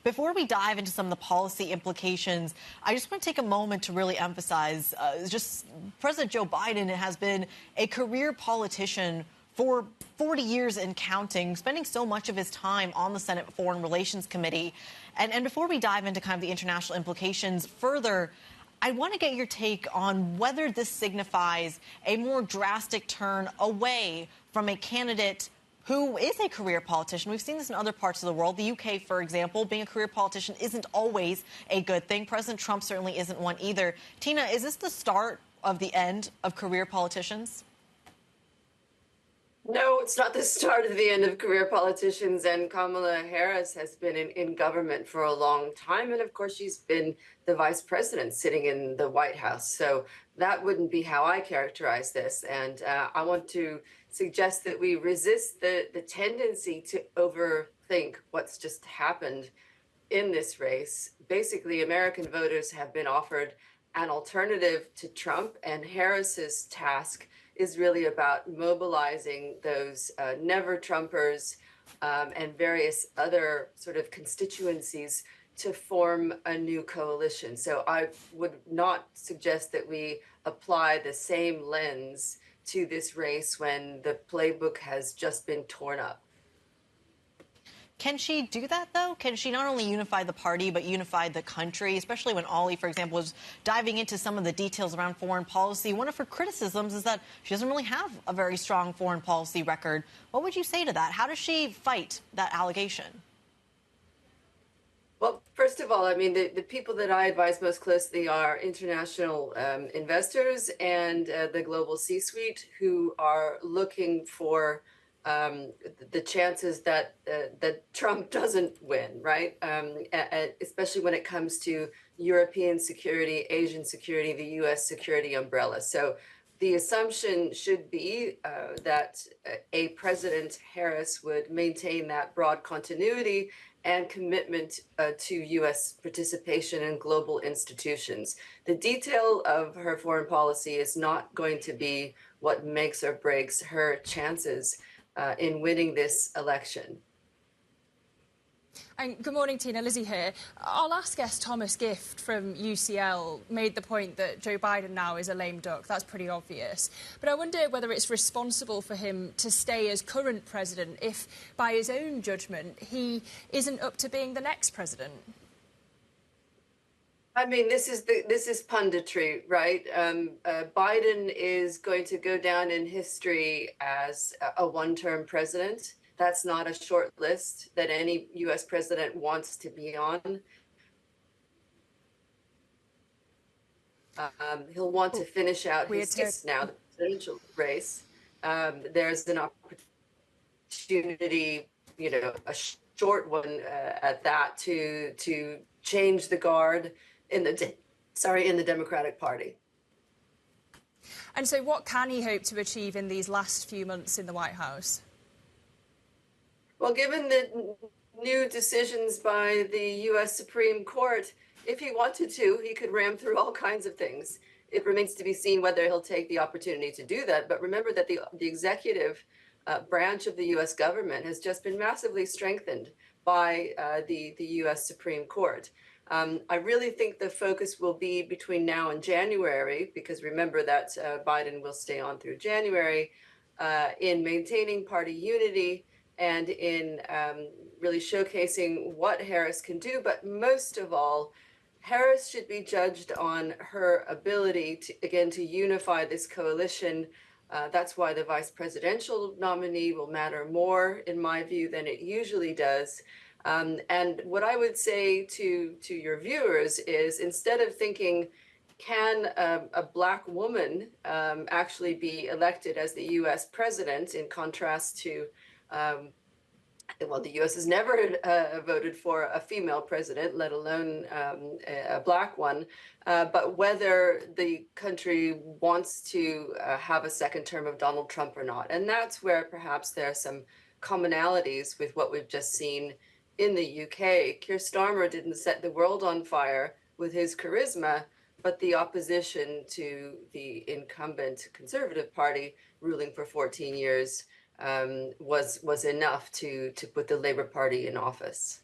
Before we dive into some of the policy implications, I just want to take a moment to really emphasize just President Joe Biden has been a career politician for 40 years and counting, spending so much of his time on the Senate Foreign Relations Committee. And before we dive into kind of the international implications further, I want to get your take on whether this signifies a more drastic turn away from a candidate who is a career politician. We've seen this in other parts of the world. The UK, for example, being a career politician isn't always a good thing. President Trump certainly isn't one either. Tina, is this the start of the end of career politicians? No, it's not the start of the end of career politicians. And Kamala Harris has been in government for a long time. And of course, she's been the vice president sitting in the White House. So that wouldn't be how I characterize this. And I want to suggest that we resist the tendency to overthink what's just happened in this race. Basically, American voters have been offered an alternative to Trump, and Harris's task is really about mobilizing those never Trumpers and various other sort of constituencies to form a new coalition. So I would not suggest that we apply the same lens to this race when the playbook has just been torn up. Can she do that, though? Can she not only unify the party, but unify the country, especially when Ollie, for example, was diving into some of the details around foreign policy? One of her criticisms is that she doesn't really have a very strong foreign policy record. What would you say to that? How does she fight that allegation? Well, first of all, I mean, the people that I advise most closely are international investors and the global C-suite who are looking for the chances that Trump doesn't win, right? Especially when it comes to European security, Asian security, the U.S. security umbrella. So the assumption should be that a President Harris would maintain that broad continuity and commitment to U.S. participation in global institutions. The detail of her foreign policy is not going to be what makes or breaks her chances in winning this election. And good morning, Tina. Lizzie here. Our last guest, Thomas Gift from UCL, made the point that Joe Biden now is a lame duck. That's pretty obvious. But I wonder whether it's responsible for him to stay as current president if, by his own judgment, he isn't up to being the next president. I mean, this is punditry, right? Biden is going to go down in history as a one-term president. That's not a short list that any U.S. president wants to be on. He'll want to finish out his now the presidential race. There's an opportunity, a short one at that, to change the guard in the Democratic Party. And so what can he hope to achieve in these last few months in the White House? Well, given the new decisions by the U.S. Supreme Court, if he wanted to, he could ram through all kinds of things. It remains to be seen whether he'll take the opportunity to do that. But remember that the executive branch of the U.S. government has just been massively strengthened by the U.S. Supreme Court. I really think the focus will be between now and January, because remember that Biden will stay on through January, in maintaining party unity and in really showcasing what Harris can do. But most of all, Harris should be judged on her ability to, again, to unify this coalition. That's why the vice presidential nominee will matter more, in my view, than it usually does. And what I would say to your viewers is, instead of thinking, can a Black woman actually be elected as the U.S. president, in contrast to, well, the U.S. has never voted for a female president, let alone a Black one, but whether the country wants to have a second term of Donald Trump or not. And that's where perhaps there are some commonalities with what we've just seen in the UK. Keir Starmer didn't set the world on fire with his charisma, but the opposition to the incumbent Conservative Party ruling for 14 years was enough to put the Labour Party in office.